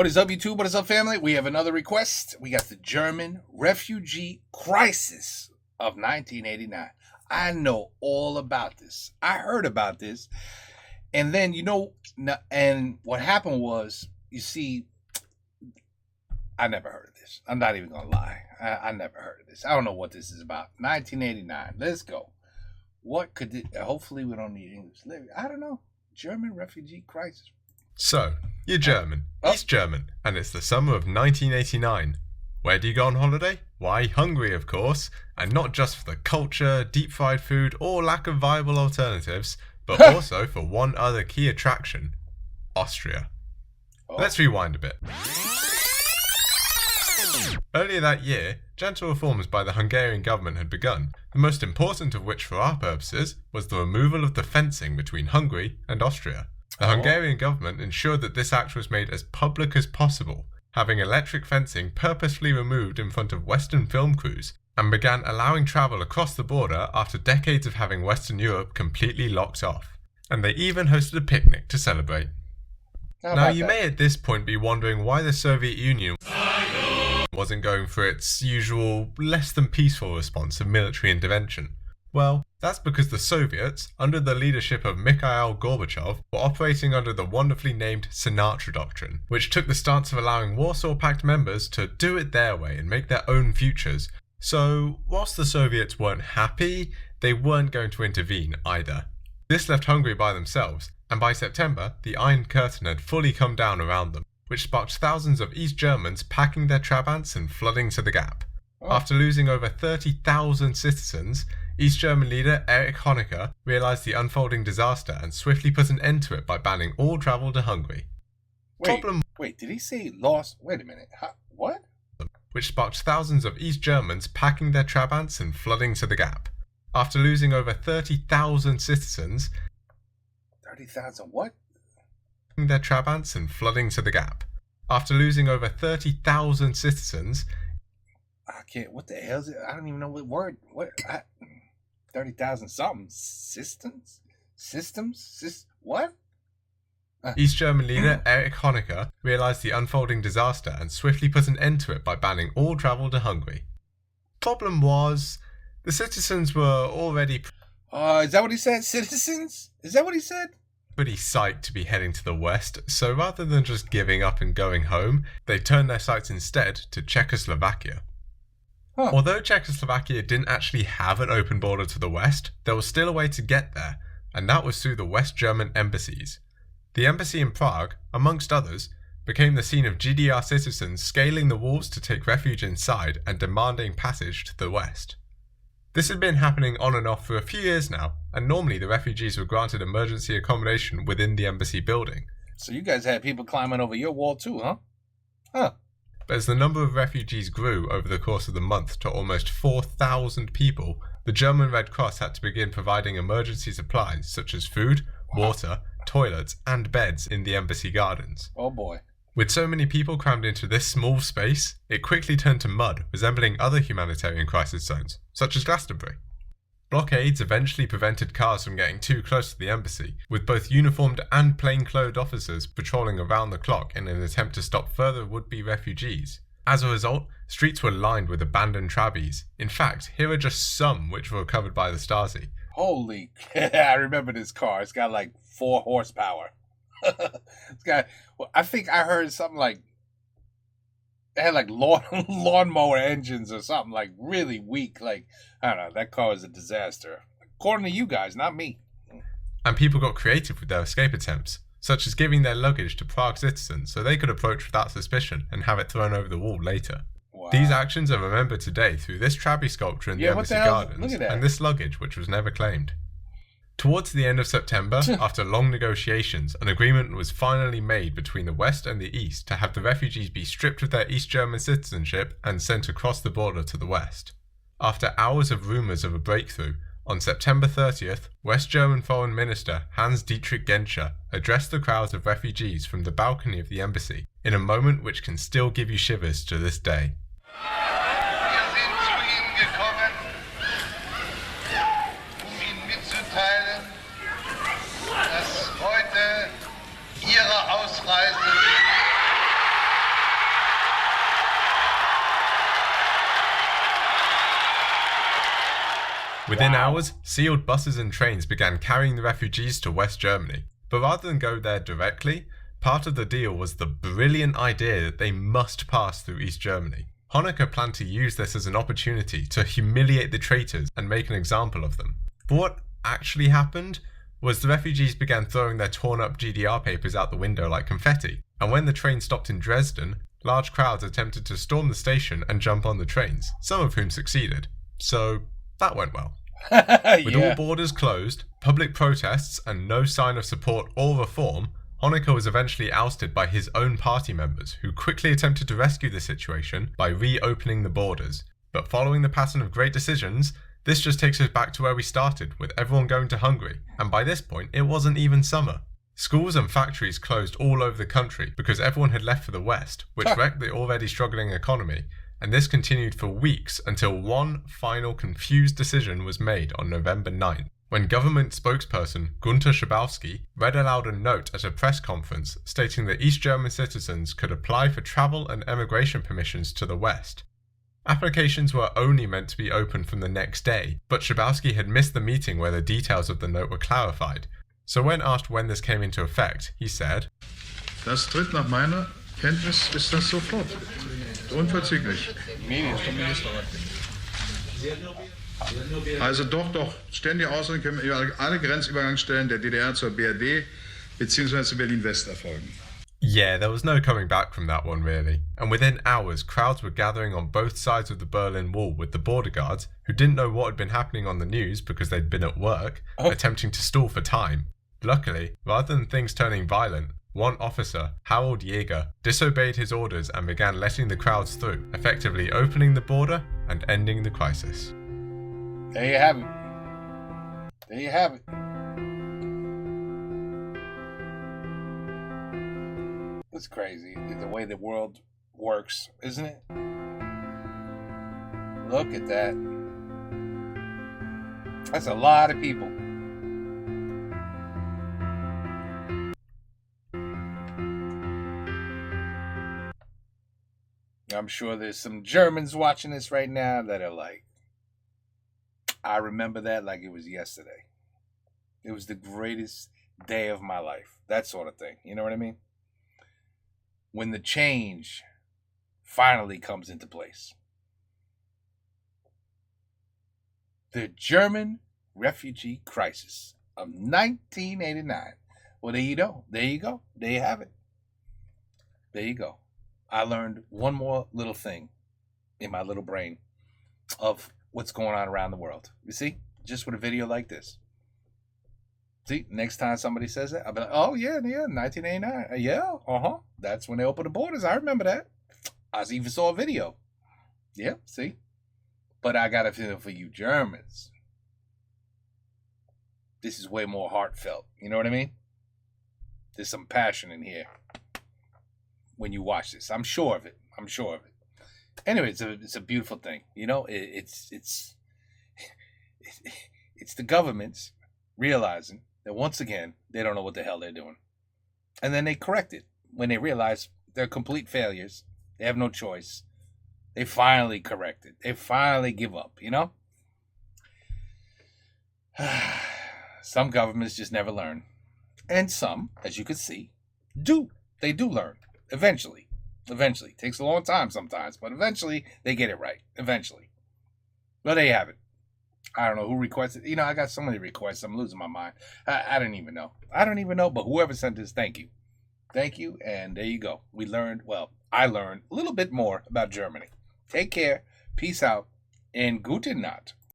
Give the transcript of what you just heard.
What is up, YouTube? What is up, family? We have another request. We got the German refugee crisis of 1989. I know all about this. I heard about this. And then, and what happened was, you see, I never heard of this. I'm not even going to lie. I never heard of this. I don't know what this is about. 1989. Let's go. What could it, hopefully we don't need English. I don't know. German refugee crisis. So, you're German, East German, and it's the summer of 1989. Where do you go on holiday? Why, Hungary, of course, and not just for the culture, deep-fried food, or lack of viable alternatives, but also for one other key attraction, Austria. Let's rewind a bit. Earlier that year, gentle reforms by the Hungarian government had begun, the most important of which for our purposes was the removal of the fencing between Hungary and Austria. The Hungarian government ensured that this act was made as public as possible, having electric fencing purposefully removed in front of Western film crews, and began allowing travel across the border after decades of having Western Europe completely locked off. And they even hosted a picnic to celebrate. Now you may at this point be wondering why the Soviet Union wasn't going for its usual less than peaceful response of military intervention. Well, that's because the Soviets, under the leadership of Mikhail Gorbachev, were operating under the wonderfully named Sinatra Doctrine, which took the stance of allowing Warsaw Pact members to do it their way and make their own futures. So, whilst the Soviets weren't happy, they weren't going to intervene either. This left Hungary by themselves, and by September, the Iron Curtain had fully come down around them, which sparked thousands of East Germans packing their Trabants and flooding to the gap. After losing over 30,000 citizens, East German leader Erich Honecker realised the unfolding disaster and swiftly put an end to it by banning all travel to Hungary. Wait, did he say lost? Wait a minute. What? Which sparked thousands of East Germans packing their Trabants and flooding to the gap. After losing over 30,000 citizens... 30,000 what? ...their Trabants and flooding to the gap. After losing over 30,000 citizens... I can't, what the hell is it? I don't even know what word, 30,000 something. Systems? What? East German leader Erich Honecker realised the unfolding disaster and swiftly put an end to it by banning all travel to Hungary. Problem was, the citizens were already... is that what he said? Citizens? Is that what he said? Pretty psyched to be heading to the west, so rather than just giving up and going home, they turned their sights instead to Czechoslovakia. Although Czechoslovakia didn't actually have an open border to the west, there was still a way to get there, and that was through the West German embassies. The embassy in Prague, amongst others, became the scene of GDR citizens scaling the walls to take refuge inside and demanding passage to the west. This had been happening on and off for a few years now, and normally the refugees were granted emergency accommodation within the embassy building. So you guys had people climbing over your wall too, huh? But as the number of refugees grew over the course of the month to almost 4,000 people, the German Red Cross had to begin providing emergency supplies such as food, water, toilets, and beds in the embassy gardens. Oh boy. With so many people crammed into this small space, it quickly turned to mud, resembling other humanitarian crisis zones, such as Glastonbury. Blockades eventually prevented cars from getting too close to the embassy, with both uniformed and plainclothed officers patrolling around the clock in an attempt to stop further would-be refugees. As a result, streets were lined with abandoned trabbies. In fact, here are just some which were recovered by the Stasi. Holy, I remember this car. It's got like 4 horsepower. I think I heard something like it had like lawnmower engines or something, like really weak. Like, I don't know, that car was a disaster. According to you guys, not me. And people got creative with their escape attempts, such as giving their luggage to Prague citizens so they could approach without suspicion and have it thrown over the wall later. Wow. These actions are remembered today through this Trabby sculpture in the embassy gardens and this luggage which was never claimed. Towards the end of September, after long negotiations, an agreement was finally made between the West and the East to have the refugees be stripped of their East German citizenship and sent across the border to the West. After hours of rumours of a breakthrough, on September 30th, West German Foreign Minister Hans-Dietrich Genscher addressed the crowds of refugees from the balcony of the embassy in a moment which can still give you shivers to this day. Ihre Ausreise Within Wow. hours, sealed buses and trains began carrying the refugees to West Germany. But rather than go there directly, part of the deal was the brilliant idea that they must pass through East Germany. Honecker planned to use this as an opportunity to humiliate the traitors and make an example of them. But what actually happened was the refugees began throwing their torn up GDR papers out the window like confetti, and when the train stopped in Dresden, large crowds attempted to storm the station and jump on the trains, some of whom succeeded. So that went well. With all borders closed, public protests, and no sign of support or reform, Honecker was eventually ousted by his own party members, who quickly attempted to rescue the situation by reopening the borders. But following the pattern of great decisions, this just takes us back to where we started, with everyone going to Hungary, and by this point it wasn't even summer. Schools and factories closed all over the country because everyone had left for the West, which wrecked the already struggling economy, and this continued for weeks until one final confused decision was made on November 9th, when government spokesperson Gunter Schabowski read aloud a note at a press conference stating that East German citizens could apply for travel and emigration permissions to the West. Applications were only meant to be open from the next day, but Schabowski had missed the meeting where the details of the note were clarified. So when asked when this came into effect, he said, Das tritt nach meiner Kenntnis ist das sofort. Unverzüglich. Also doch, ständige Ausländer können über alle Grenzübergangsstellen der DDR zur BRD bzw. zu Berlin-West erfolgen. Yeah, there was no coming back from that one really. And within hours, crowds were gathering on both sides of the Berlin Wall with the border guards, who didn't know what had been happening on the news because they'd been at work, attempting to stall for time. Luckily, rather than things turning violent, one officer, Harold Jäger, disobeyed his orders and began letting the crowds through, effectively opening the border and ending the crisis. There you have it. There you have it. It's crazy the way the world works, isn't it? Look at that. That's a lot of people. I'm sure there's some Germans watching this right now that are like, I remember that like it was yesterday. It was the greatest day of my life. That sort of thing. You know what I mean? When the change finally comes into place. The German refugee crisis of 1989. Well, there you go. There you go. There you have it. There you go. I learned one more little thing in my little brain of what's going on around the world. You see? Just with a video like this. See, next time somebody says that, I'll be like, oh, yeah, 1989. Yeah, That's when they opened the borders. I remember that. I even saw a video. Yeah, see? But I got a feeling for you Germans. This is way more heartfelt. You know what I mean? There's some passion in here when you watch this. I'm sure of it. Anyway, it's a beautiful thing. You know, it's the governments realizing that once again, they don't know what the hell they're doing. And then they correct it when they realize they're complete failures. They have no choice. They finally correct it. They finally give up, you know? Some governments just never learn. And some, as you can see, do. They do learn. Eventually. It takes a long time sometimes, but eventually they get it right. Eventually. Well, there you have it. I don't know who requested. You know, I got so many requests. I'm losing my mind. I don't even know. But whoever sent this, thank you. Thank you. And there you go. I learned a little bit more about Germany. Take care. Peace out. And gute Nacht.